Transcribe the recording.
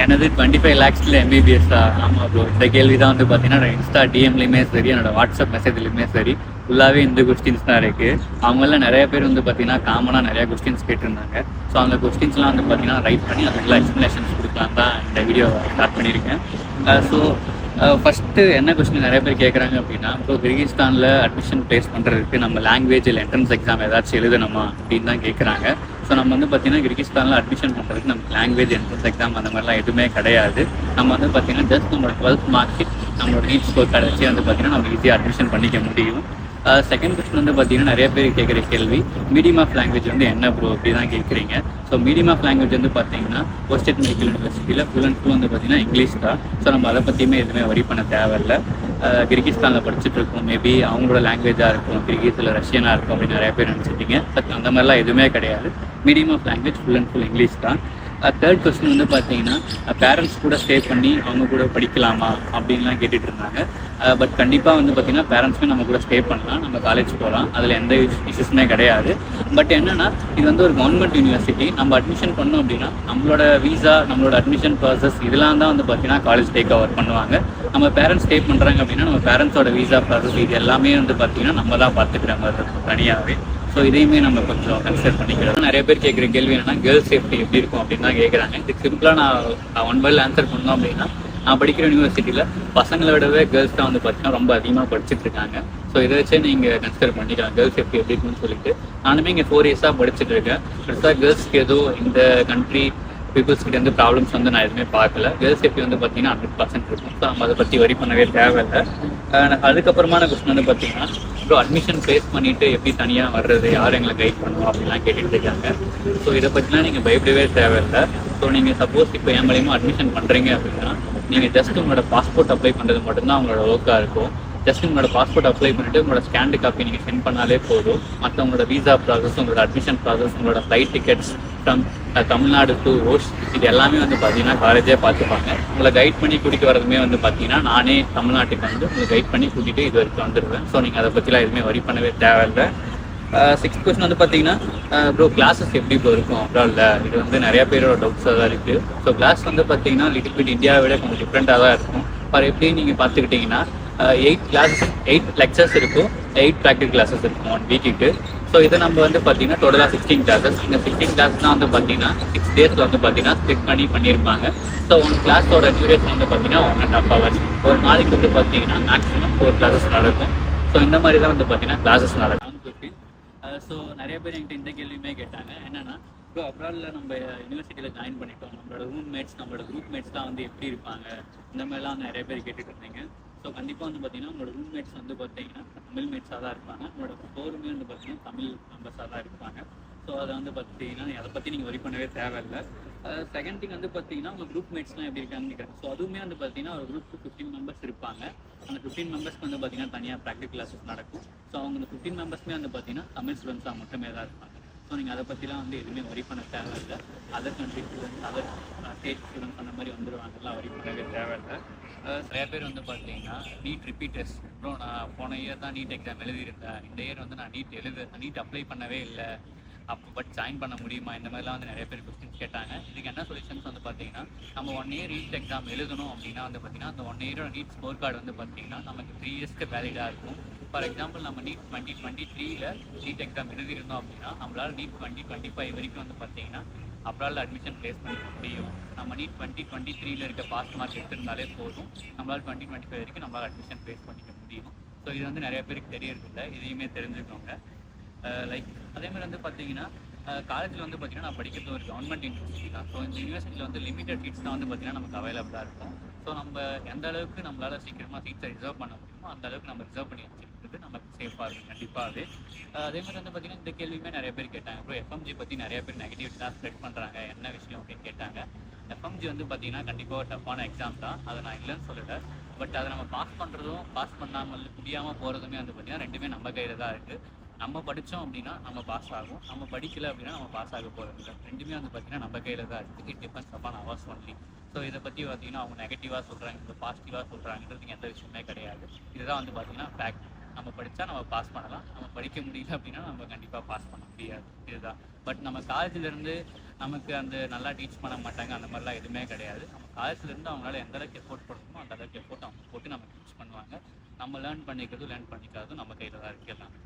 எனது 25 லேக்ஸில் எம்பிபிஎஸ்ஸா? ஆமாம் ப்ரோ. இந்த கேள்வி தான் வந்து பார்த்தீங்கன்னா இன்ஸ்டா டிஎம்லையுமே சரி, என்னோட வாட்ஸ்அப் மெசேஜ்லையுமே சரி, ஃபுல்லாகவே இந்த கொஸ்டின்ஸ் தான் இருக்குது. அவங்கள நிறைய பேர் வந்து பார்த்தீங்கன்னா காமனாக நிறையா கொஸ்டின்ஸ் கேட்டிருந்தாங்க. ஸோ அந்த கொஸ்டின்ஸ்லாம் வந்து பார்த்தீங்கன்னா ரைட் பண்ணி அதுக்குள்ள எக்ஸ்ப்ளனேஷன்ஸ் கொடுக்கலாம் தான் இந்த வீடியோ ஸ்டார்ட் பண்ணியிருக்கேன். ஸோ ஃபஸ்ட்டு என்ன கொஸ்டின் நிறைய பேர் கேட்குறாங்க அப்படின்னா, இப்போ கிர்கிஸ்தானில் அட்மிஷன் ப்ளேஸ் பண்ணுறதுக்கு நம்ம லாங்குவேஜ் இல்லை என்ட்ரன்ஸ் எக்ஸாம் ஏதாச்சும் எழுதணுமா அப்படின்னு தான் கேட்குறாங்க. ஸோ நம்ம வந்து பார்த்தீங்கன்னா கிர்கிஸ்தானில் அட்மிஷன் பண்ணுறதுக்கு நம்ம லாங்குவேஜ் என்ட்ரன்ஸ் எக்ஸாம் அந்த மாதிரிலாம் எதுவுமே கிடையாது. நம்ம வந்து பார்த்தீங்கன்னா ஜஸ்ட் நம்மளோட 12th மார்க் ஷீட், நம்மளோட நீட் ஸ்கோர் கார்டு வச்சு வந்து பார்த்தீங்கன்னா நம்ம ஈஸியாக அட்மிஷன் பண்ணிக்க முடியும். செகண்ட் கொஸ்டின் வந்து பார்த்தீங்கன்னா நிறைய பேர் கேட்குற கேள்வி, மீடியம் ஆஃப் லாங்குவேஜ் வந்து என்ன ப்ரோ அப்படி தான் கேட்குறீங்க. ஸோ மீடியம் ஆஃப் லாங்குவேஜ் வந்து பார்த்தீங்கன்னா போஸ்டேட் மெடிக்கல் யூனிவர்சிட்டியில் ஃபுல் அண்ட் ஃபுல் வந்து பார்த்தீங்கன்னா இங்கிலீஷ் தான். ஸோ நம்ம அதை பற்றியுமே எதுவுமே வரி பண்ண தேவையில்லை. கிர்கிஸ்தானில் படிச்சுட்டு இருக்கோம், மேபி அவங்களோட லாங்குவேஜாக இருக்கும், கிர்கிஸில் ரஷ்யனாக இருக்கும் அப்படின்னு நிறைய பேர் நினச்சிட்டிங்க. பட் அந்த மாதிரிலாம் எதுவுமே கிடையாது. Medium of language full and full English தான். தேர்ட் கொஸ்டின் வந்து பார்த்தீங்கன்னா பேரண்ட்ஸ் கூட ஸ்டே பண்ணி அவங்க கூட படிக்கலாமா அப்படின்லாம் கேட்டுட்டு இருந்தாங்க. பட் கண்டிப்பாக வந்து பார்த்தீங்கன்னா பேரண்ட்ஸுமே நம்ம கூட ஸ்டே பண்ணலாம், நம்ம காலேஜ் போகலாம், அதில் எந்த இஷ்யூஸுமே கிடையாது. பட் என்னென்னா இது வந்து ஒரு கவர்மெண்ட் யூனிவர்சிட்டி, நம்ம அட்மிஷன் பண்ணோம் அப்படின்னா நம்மளோட வீசா, நம்மளோட அட்மிஷன் ப்ராசஸ் இதெல்லாம் தான் வந்து பார்த்தீங்கன்னா காலேஜ் டேக் ஓவர் பண்ணுவாங்க. நம்ம பேரண்ட்ஸ் ஸ்டே பண்ணுறாங்க அப்படின்னா நம்ம பேரண்ட்ஸோட வீசா ப்ராசஸ் இது எல்லாமே வந்து பார்த்தீங்கன்னா நம்ம தான் பார்த்துக்கிற மாதிரி இருக்கும் தனியாகவே. ஸோ இதையுமே நம்ம கொஞ்சம் கன்சிடர் பண்ணிக்கிறோம். நிறைய பேர் கேட்குற கேள்வி என்னன்னா கேர்ள்ஸ் சேஃப்டி எப்படி இருக்கும் அப்படின்னு தான் கேட்குறாங்க. இதுக்கு சிம்பிளாக நான் ஒன் வேர்டில் ஆன்சர் பண்ணோம் அப்படின்னா, நான் படிக்கிற யூனிவர்சிட்டியில் பசங்களை விடவே கேர்ள்ஸ் தான் வந்து பார்த்தீங்கன்னா ரொம்ப அதிகமாக படிச்சுட்டு இருக்காங்க. ஸோ இதை வச்சே நீங்கள் கன்சிடர் பண்ணிக்கலாம் கேர்ள்ஸ் சேஃப்டி எப்படி இருக்குன்னு சொல்லிட்டு. நானுமே இங்கே 4 இயர்ஸாக படிச்சுட்டு இருக்கேன். பெருசாக கேர்ள்ஸ்க்கு எதுவும் இந்த கண்ட்ரி பீப்புள்ஸ் கிட்ட வந்து ப்ராப்ளம்ஸ் வந்து நான் எதுவுமே பார்க்கல. கேர்ள்ஸ் சேஃப்டி வந்து பார்த்தீங்கன்னா 100% இருக்கும். ஸோ நம்ம அதை பற்றி வரி பண்ணவே தேவையில்லை. அதுக்கப்புறமான கொஸ்டின் வந்து பார்த்தீங்கன்னா, இப்போ அட்மிஷன் ப்ளேஸ் பண்ணிவிட்டு எப்படி தனியாக வர்றது, யார் எங்களை கைட் பண்ணுவோம் அப்படின்லாம் கேட்டுட்டு இருக்காங்க. ஸோ இதை பற்றிலாம் நீங்கள் பயப்படவே தேவையில்லை. ஸோ நீங்கள் சப்போஸ் இப்போ என் மூலியமாக அட்மிஷன் பண்ணுறீங்க அப்படின்னா, நீங்கள் ஜஸ்ட் உங்களோட பாஸ்போர்ட் அப்ளை பண்ணுறது மட்டும்தான் உங்களோட ஒர்க்காக இருக்கும். ஜஸ்ட் உங்களோட பாஸ்போர்ட் அப்ளை பண்ணிவிட்டு உங்களோட ஸ்கேண்டு காப்பி நீங்கள் சென்ட் பண்ணாலே போதும். மற்ற உங்களோட வீசா ப்ராசஸ், உங்களோட அட்மிஷன் ப்ராசஸ், உங்களோட flight tickets from Tamil Nadu to Osh இது எல்லாமே வந்து பார்த்தீங்கன்னா காலேஜே பார்த்துப்பாங்க. உங்களை கைட் பண்ணி கூட்டிகிட்டு வரதுமே வந்து பார்த்தீங்கன்னா நானே தமிழ்நாட்டுக்கு வந்து உங்களை கைட் பண்ணி கூட்டிகிட்டு இது வரைக்கும் வந்துடுவேன். ஸோ நீங்கள் அதை பற்றிலாம் எதுவுமே வரி பண்ணவே தேவையில்லை. 6th கொஸ்டின் வந்து பார்த்தீங்கன்னா, ப்ரோ கிளாஸஸ் எப்படி இப்போ இருக்கும் அப்புறம் இல்லை, இது வந்து நிறையா பேரோட டவுட்ஸாக தான் இருக்குது. ஸோ கிளாஸ் வந்து பார்த்தீங்கன்னா லிட்டில் பிட் இந்தியாவை விட கொஞ்சம் டிஃப்ரெண்ட்டாக தான் இருக்கும். ஃபார் எப்படி நீங்கள் பார்த்துக்கிட்டிங்கன்னா 8 லெக்சர்ஸ் இருக்கும், 8 ப்ராக்டிகல் கிளாஸஸ் இருக்கும் 1 வீக்குக்கு. ஸோ இதை நம்ம வந்து பார்த்தீங்கன்னா டோட்டலாக 16 கிளாஸஸ். இந்த 16 கிளாஸ் தான் வந்து பார்த்தீங்கன்னா 6 டேஸில் வந்து பார்த்தீங்கன்னா ஸ்பிட் பண்ணியிருப்பாங்க. ஸோ 1 கிளாஸோட டியூரேஷன் வந்து பார்த்தீங்கன்னா 1.5 hours. ஒரு நாளைக்கு வந்து பார்த்தீங்கன்னா மேக்ஸிமம் 4 கிளாஸஸ் நடக்கும். ஸோ இந்த மாதிரி தான் வந்து பார்த்தீங்கன்னா கிளாஸஸ் நடக்கும். ஸோ நிறைய பேர் என்கிட்ட இந்த கேள்வியுமே கேட்டாங்க, என்னென்னா இப்போ அப்ராடில் நம்ம யூனிவர்சிட்டியில் ஜாயின் பண்ணிட்டோம், நம்மளோட ரூம்மேட்ஸ், நம்மளோட குரூப் மேட்ஸ்லாம் வந்து எப்படி இருப்பாங்க, இந்த மாதிரிலாம் நிறைய பேர் கேட்டுட்டு இருந்தீங்க. ஸோ கண்டிப்பாக வந்து பார்த்தீங்கன்னா உங்களோட ரூம்மேட்ஸ் வந்து பார்த்தீங்கன்னா தமிழ் மேட்ஸாக தான் இருப்பாங்க. உங்களோட ஃப்ளோருமே வந்து பார்த்தீங்கன்னா தமிழ் மெம்பர்ஸாக தான் இருப்பாங்க. ஸோ அதை வந்து பார்த்தீங்கன்னா அதை பற்றி நீங்கள் வரி பண்ணவே தேவையில்லை. செகண்ட் திங் வந்து பார்த்தீங்கன்னா உங்கள் குரூப் மேட்ஸ்லாம் எப்படி இருக்காங்கன்னு கேட்குறேன். ஸோ அதுவுமே வந்து பார்த்தீங்கன்னா ஒரு குரூப்புக்கு 15 மெம்பர்ஸ் இருப்பாங்க. அந்த 15 மெம்பர்ஸ்க்கு வந்து பார்த்தீங்கன்னா தனியாக ப்ராக்டிகல் கிளாஸஸ் நடக்கும். ஸோ அவங்க அந்த 15 மெம்பர்ஸ்மே வந்து பார்த்தீங்கன்னா தமிழ் ஸ்டூடெண்ட்ஸாக மட்டுமே தான் இருப்பாங்க. ஸோ நீங்கள் அதை பற்றிலாம் வந்து எதுவுமே வரி பண்ண தேவையில்லை. Other country students, other state students அந்த மாதிரி வந்துடுவாங்கலாம், வரி பண்ணவே தேவையில்லை. நிறைய பேர் வந்து பார்த்தீங்கன்னா நீட் ரிப்பீட்டர்ஸ், அப்புறம் நான் போன இயர் தான் நீட் எக்ஸாம் எழுதியிருந்தேன், இந்த இயர் வந்து நான் நீட் அப்ளை பண்ணவே இல்லை, அப்போ பட் ஜாயின் பண்ண முடியுமா, இந்த மாதிரிலாம் வந்து நிறைய பேர் கொஸ்டின்ஸ் கேட்டாங்க. இதுக்கு என்ன சொல்யூஷன்ஸ் வந்து பார்த்தீங்கன்னா, நம்ம 1 இயர் நீட் எக்ஸாம் எழுதணும் அப்படின்னா வந்து பார்த்தீங்கன்னா அந்த 1 இயரோட நீட் ஸ்கோர் கார்டு வந்து பார்த்தீங்கன்னா நமக்கு 3 இயர்ஸ்க்கு வேலிடாக இருக்கும். ஃபார் எக்ஸாம்பிள் நம்ம நீட் 2023 நீட் எக்ஸாம் எழுதியிருந்தோம் அப்படின்னா நம்மளால் நீட் 2025 வரைக்கும் வந்து பார்த்தீங்கன்னா அப்ராடில் அட்மிஷன் ப்ளேஸ் பண்ணிக்க முடியும். நம்ம நீட் 2023 இருக்க பாஸ் மார்க் எடுத்திருந்தாலே போதும், நம்மளால் 2025 வரைக்கும் நம்மளால் அட்மிஷன் ப்ளேஸ் பண்ணிக்க முடியும். ஸோ இது வந்து நிறைய பேருக்கு தெரியறதில்லை, இதையுமே தெரிஞ்சுக்கோங்க. லைக் அதே மாதிரி வந்து பார்த்தீங்கன்னா காலேஜில் வந்து பார்த்தீங்கன்னா நான் படிக்கிறது ஒரு கவர்மெண்ட் யூனிவர்சிட்டி தான். ஸோ இந்த யூனிவர்சிட்டியில் வந்து லிமிட்டட் சீட்ஸ் தான் வந்து பார்த்தீங்கன்னா நமக்கு அவைலபிளாக இருக்கும். ஸோ நம்ம எந்த அளவுக்கு நம்மளால் சீக்கிரமாக சீட்ஸை ரிசர்வ் பண்ண முடியுமோ அந்த அளவுக்கு நம்ம ரிசர்வ் பண்ணி வச்சுருக்கிறது நமக்கு சேஃபாக இருக்கும் கண்டிப்பாகவே. அதே மாதிரி வந்து பார்த்தீங்கன்னா இந்த கேள்வியுமே நிறைய பேர் கேட்டாங்க, அப்புறம் எஃப்எம்ஜி பற்றி நிறைய பேர் நெகட்டிவிட்டி தான் ஸ்ப்ரெட் பண்ணுறாங்க, என்ன விஷயம் அப்படின்னு கேட்டாங்க. எஃப்எம்ஜி வந்து பார்த்தீங்கன்னா கண்டிப்பாக ஒரு டஃப்பான எக்ஸாம் தான், அதை நான் இல்லைன்னு சொல்லலை. பட் அதை நம்ம பாஸ் பண்ணுறதும் பாஸ் பண்ணாமல் முடியாமல் போகிறதுமே வந்து பார்த்தீங்கன்னா ரெண்டுமே நம்ம கையில் தான் இருக்குது. நம்ம படித்தோம் அப்படின்னா நம்ம பாஸ் ஆகும், நம்ம படிக்கல அப்படின்னா நம்ம பாஸ் ஆக போகிறது இல்லை. ரெண்டுமே வந்து பார்த்தீங்கன்னா நம்ம கையில் தான் இருக்குது. It depends upon hours only. So இதை பற்றி பார்த்தீங்கன்னா அவங்க நெகட்டிவாக சொல்கிறாங்க, இப்போ பாசிட்டிவாக சொல்கிறாங்கிறதுக்கு எந்த விஷயமே கிடையாது. இதுதான் வந்து பார்த்தீங்கன்னா ஃபேக்ட். நம்ம படித்தா நம்ம பாஸ் பண்ணலாம், நம்ம படிக்க முடியல அப்படின்னா நம்ம கண்டிப்பாக பாஸ் பண்ண முடியாது. இதுதான். பட் நம்ம காலேஜ்லேருந்து நமக்கு அந்த நல்லா டீச் பண்ண மாட்டாங்க, அந்த மாதிரிலாம் எதுவுமே கிடையாது. நம்ம காலேஜ்லேருந்து அவங்களால எந்த அளவுக்கு எஃபோர்ட் போடணுமோ அந்த அளவுக்கு எஃபோர்ட் அவங்க போட்டு நம்ம டீச் பண்ணுவாங்க. நம்ம லேர்ன் பண்ணிக்கிறதும் லேர்ன் பண்ணிக்காததும் நம்ம கையில் தான் இருக்குது எல்லாமே.